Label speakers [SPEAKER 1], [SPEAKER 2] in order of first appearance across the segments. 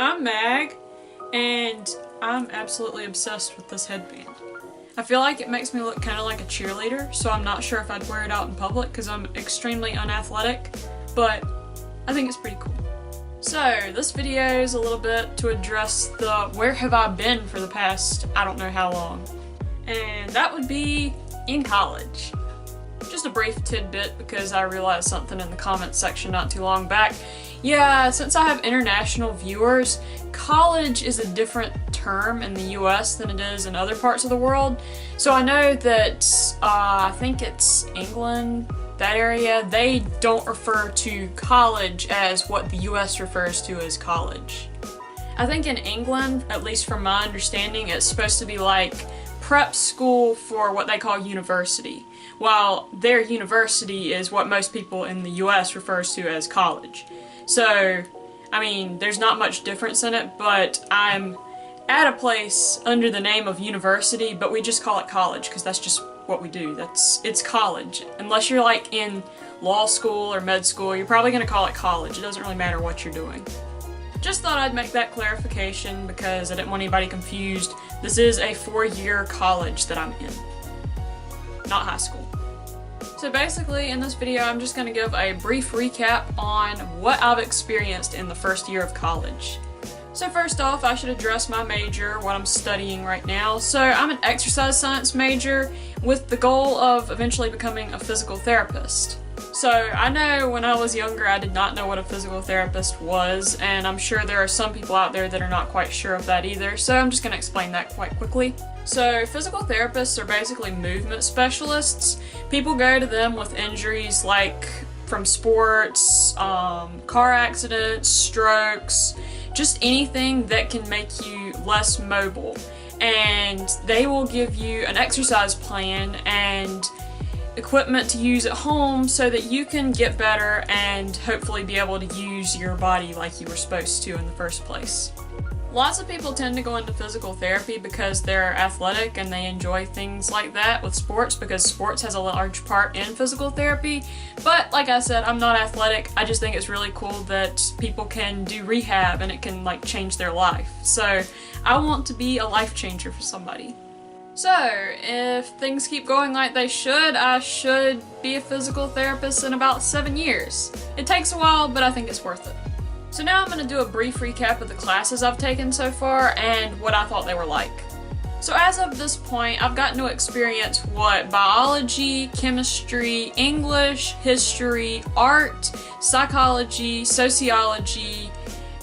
[SPEAKER 1] I'm Mag, and I'm absolutely obsessed with this headband. I feel like it makes me look kind of like a cheerleader, so I'm not sure if I'd wear it out in public because I'm extremely unathletic, but I think it's pretty cool. So, this video is a little bit to address the where have I been for the past I don't know how long. And that would be in college. Just a brief tidbit because I realized something in the comments section not too long back. Yeah, since I have international viewers, college is a different term in the US than it is in other parts of the world. So I know that, I think it's England, that area, they don't refer to college as what the US refers to as college. I think in England, at least from my understanding, it's supposed to be like prep school for what they call university, while their university is what most people in the US refers to as college. So, I mean, there's not much difference in it, but I'm at a place under the name of university, but we just call it college because that's just what we do. It's college. Unless you're like in law school or med school, you're probably going to call it college. It doesn't really matter what you're doing. Just thought I'd make that clarification because I didn't want anybody confused. This is a 4-year college that I'm in, not high school. So basically, in this video, I'm just going to give a brief recap on what I've experienced in the first year of college. So first off, I should address my major, what I'm studying right now. So I'm an exercise science major with the goal of eventually becoming a physical therapist. So I know when I was younger, I did not know what a physical therapist was, and I'm sure there are some people out there that are not quite sure of that either, so I'm just going to explain that quite quickly. So physical therapists are basically movement specialists. People go to them with injuries like from sports, car accidents, strokes, just anything that can make you less mobile. And they will give you an exercise plan and equipment to use at home so that you can get better and hopefully be able to use your body like you were supposed to in the first place. Lots of people tend to go into physical therapy because they're athletic and they enjoy things like that with sports because sports has a large part in physical therapy. But like I said, I'm not athletic. I just think it's really cool that people can do rehab and it can like change their life. So I want to be a life changer for somebody. So if things keep going like they should, I should be a physical therapist in about 7 years. It takes a while, but I think it's worth it. So now I'm going to do a brief recap of the classes I've taken so far and what I thought they were like. So as of this point, I've gotten to experience what biology, chemistry, English, history, art, psychology, sociology,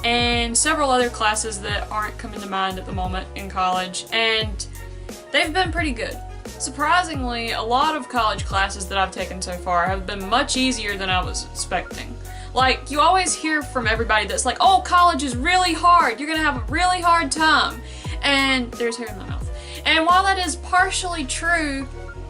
[SPEAKER 1] and several other classes that aren't coming to mind at the moment in college, and they've been pretty good. Surprisingly, a lot of college classes that I've taken so far have been much easier than I was expecting. Like, you always hear from everybody that's like, oh, college is really hard, you're gonna have a really hard time. And there's hair in my mouth. And while that is partially true,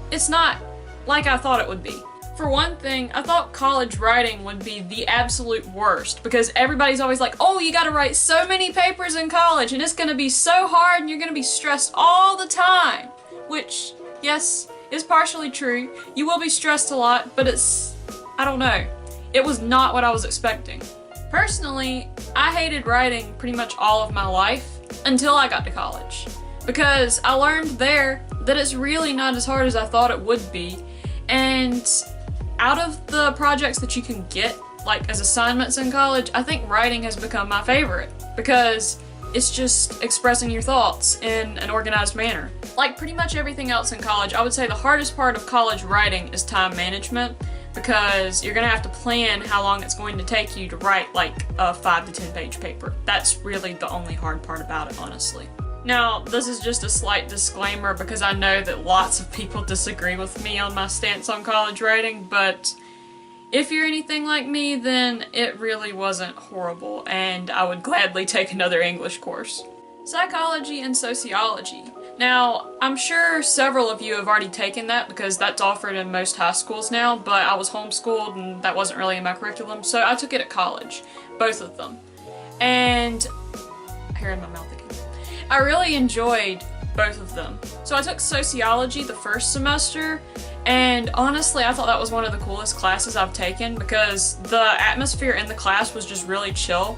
[SPEAKER 1] it's not like I thought it would be. For one thing, I thought college writing would be the absolute worst because everybody's always like, oh, you gotta write so many papers in college and it's gonna be so hard and you're gonna be stressed all the time. Which, yes, is partially true. You will be stressed a lot, but I don't know. It was not what I was expecting. Personally, I hated writing pretty much all of my life until I got to college. Because I learned there that it's really not as hard as I thought it would be. And out of the projects that you can get, like as assignments in college, I think writing has become my favorite. Because it's just expressing your thoughts in an organized manner. Like pretty much everything else in college, I would say the hardest part of college writing is time management. Because you're gonna have to plan how long it's going to take you to write like a 5 to 10 page paper. That's really the only hard part about it, honestly. Now, this is just a slight disclaimer because I know that lots of people disagree with me on my stance on college writing, but if you're anything like me, then it really wasn't horrible, and I would gladly take another English course. Psychology and sociology. Now, I'm sure several of you have already taken that because that's offered in most high schools now, but I was homeschooled and that wasn't really in my curriculum, so I took it at college. Both of them. And hair in my mouth again. I really enjoyed both of them. So I took sociology the first semester, and honestly I thought that was one of the coolest classes I've taken because the atmosphere in the class was just really chill.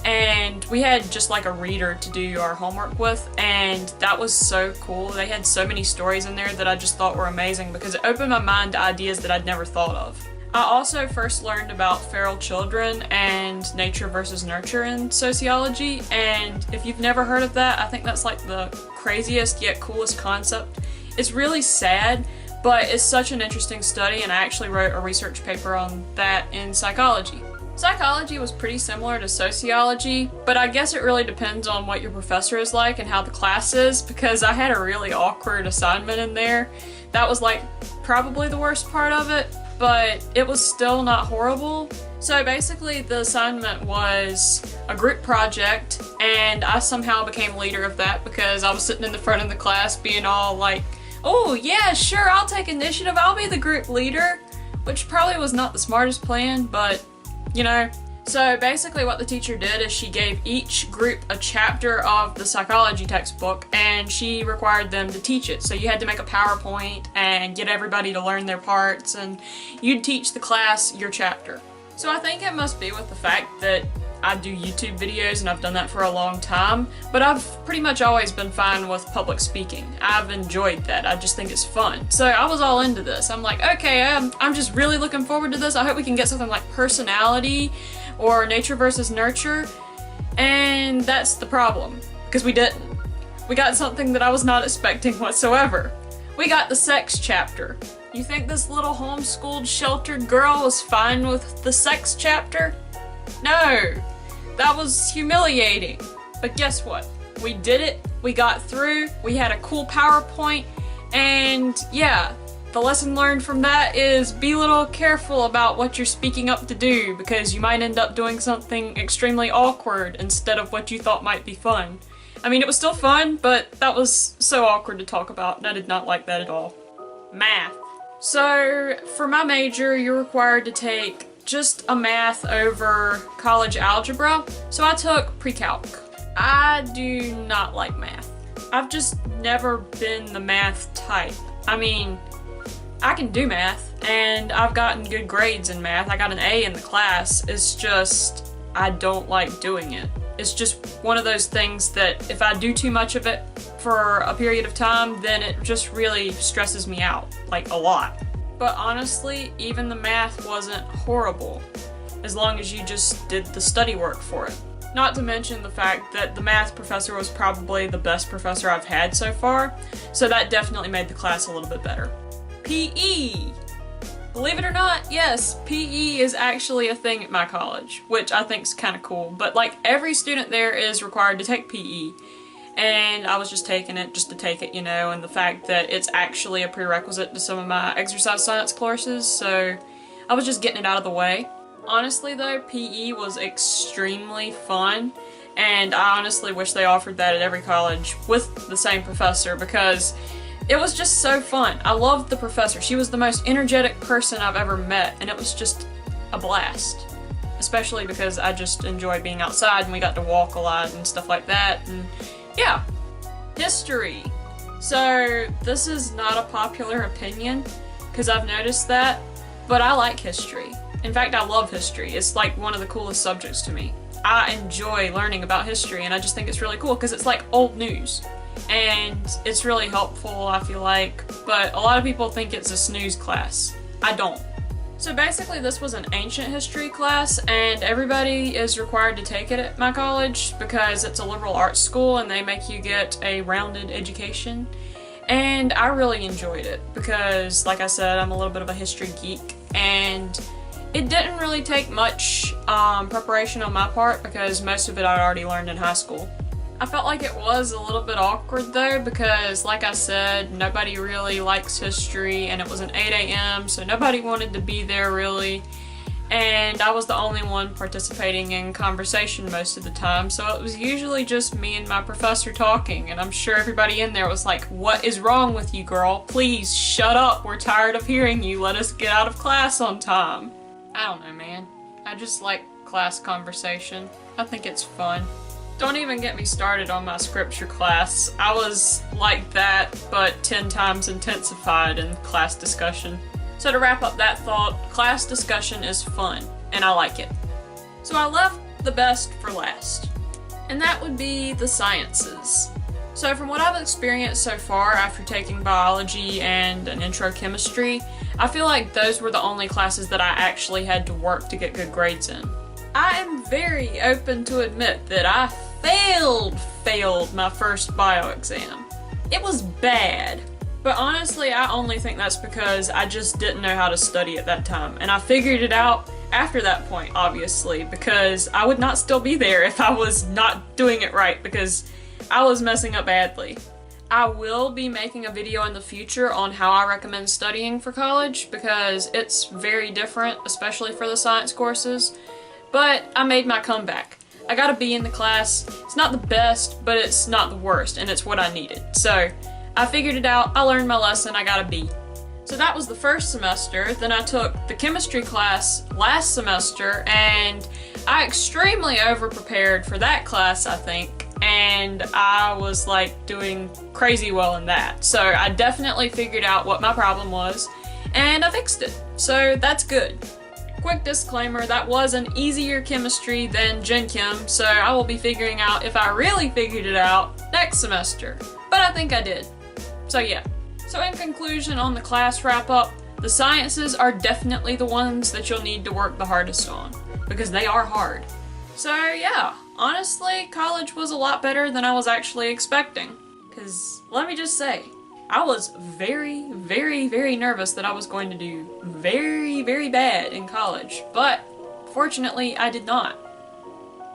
[SPEAKER 1] And we had just like a reader to do our homework with, and that was so cool. They had so many stories in there that I just thought were amazing because it opened my mind to ideas that I'd never thought of. I also first learned about feral children and nature versus nurture in sociology, and if you've never heard of that, I think that's like the craziest yet coolest concept. It's really sad, but it's such an interesting study, and I actually wrote a research paper on that in psychology. Psychology was pretty similar to sociology, but I guess it really depends on what your professor is like and how the class is, because I had a really awkward assignment in there. That was like probably the worst part of it, but it was still not horrible. So basically the assignment was a group project, and I somehow became leader of that because I was sitting in the front of the class being all like, oh yeah, sure, I'll take initiative, I'll be the group leader, which probably was not the smartest plan, but you know. So basically what the teacher did is she gave each group a chapter of the psychology textbook, and she required them to teach it. So you had to make a PowerPoint and get everybody to learn their parts, and you'd teach the class your chapter. So I think it must be with the fact that I do YouTube videos and I've done that for a long time, but I've pretty much always been fine with public speaking. I've enjoyed that. I just think it's fun. So I was all into this. I'm like, okay, I'm just really looking forward to this. I hope we can get something like personality or nature versus nurture. And that's the problem, because we didn't. We got something that I was not expecting whatsoever. We got the sex chapter. You think this little homeschooled, sheltered girl was fine with the sex chapter? No, that was humiliating. But guess what? We did it, we got through, we had a cool PowerPoint, and yeah, the lesson learned from that is be a little careful about what you're speaking up to do, because you might end up doing something extremely awkward instead of what you thought might be fun. I mean, it was still fun, but that was so awkward to talk about, and I did not like that at all. Math. So, for my major, you're required to take just a math over college algebra, so I took pre-calc. I do not like math. I've just never been the math type. I mean, I can do math, and I've gotten good grades in math. I got an A in the class. It's just, I don't like doing it. It's just one of those things that if I do too much of it for a period of time, then it just really stresses me out, like a lot. But honestly, even the math wasn't horrible, as long as you just did the study work for it. Not to mention the fact that the math professor was probably the best professor I've had so far, so that definitely made the class a little bit better. PE! Believe it or not, yes, PE is actually a thing at my college, which I think is kind of cool, but like every student there is required to take PE. And I was just taking it just to take it, you know, and the fact that it's actually a prerequisite to some of my exercise science courses, so I was just getting it out of the way. Honestly though, PE was extremely fun, and I honestly wish they offered that at every college with the same professor, because it was just so fun. I loved the professor. She was the most energetic person I've ever met, and it was just a blast. Especially because I just enjoyed being outside and we got to walk a lot and stuff like that, and yeah. History. So this is not a popular opinion, because I've noticed that, but I like history. In fact, I love history. It's like one of the coolest subjects to me. I enjoy learning about history, and I just think it's really cool because it's like old news. And it's really helpful, I feel like, but a lot of people think it's a snooze class. I don't. So basically this was an ancient history class, and everybody is required to take it at my college because it's a liberal arts school and they make you get a rounded education. And I really enjoyed it because, like I said, I'm a little bit of a history geek, and it didn't really take much preparation on my part because most of it I'd already learned in high school. I felt like it was a little bit awkward though because, like I said, nobody really likes history, and it was an 8 a.m. so nobody wanted to be there really, and I was the only one participating in conversation most of the time, so it was usually just me and my professor talking, and I'm sure everybody in there was like, "What is wrong with you, girl? Please shut up, we're tired of hearing you, let us get out of class on time." I don't know, man. I just like class conversation. I think it's fun. Don't even get me started on my scripture class. I was like that, but 10 times intensified in class discussion. So to wrap up that thought, class discussion is fun, and I like it. So I left the best for last. and that would be the sciences. So from what I've experienced so far after taking biology and an intro chemistry, I feel like those were the only classes that I actually had to work to get good grades in. I am very open to admit that I failed my first bio exam. It was bad. But honestly, I only think that's because I just didn't know how to study at that time. And I figured it out after that point, obviously, because I would not still be there if I was not doing it right, because I was messing up badly. I will be making a video in the future on how I recommend studying for college, because it's very different, especially for the science courses. But I made my comeback. I got a B in the class. It's not the best, but it's not the worst, and it's what I needed. So I figured it out, I learned my lesson, I got a B. So that was the first semester. Then I took the chemistry class last semester, and I extremely over-prepared for that class, I think, and I was like doing crazy well in that. So I definitely figured out what my problem was, and I fixed it. So that's good. Quick disclaimer, that was an easier chemistry than Gen Chem, so I will be figuring out if I really figured it out next semester. But I think I did. So yeah. So in conclusion, on the class wrap-up, the sciences are definitely the ones that you'll need to work the hardest on, because they are hard. So yeah, honestly, college was a lot better than I was actually expecting. Because let me just say, I was very nervous that I was going to do very bad in college, but fortunately I did not.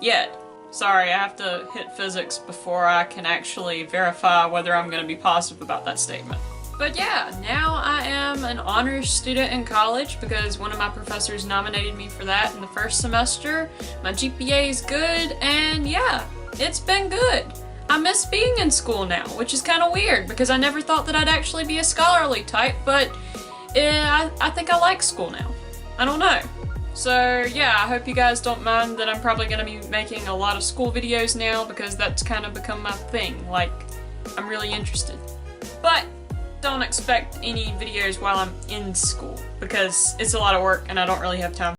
[SPEAKER 1] Yet. Sorry, I have to hit physics before I can actually verify whether I'm going to be positive about that statement. But yeah, now I am an honors student in college because one of my professors nominated me for that in the first semester. My GPA is good, and yeah, it's been good. I miss being in school now, which is kind of weird because I never thought that I'd actually be a scholarly type, but I think I like school now. I don't know. So yeah, I hope you guys don't mind that I'm probably going to be making a lot of school videos now because that's kind of become my thing. Like, I'm really interested. But don't expect any videos while I'm in school because it's a lot of work and I don't really have time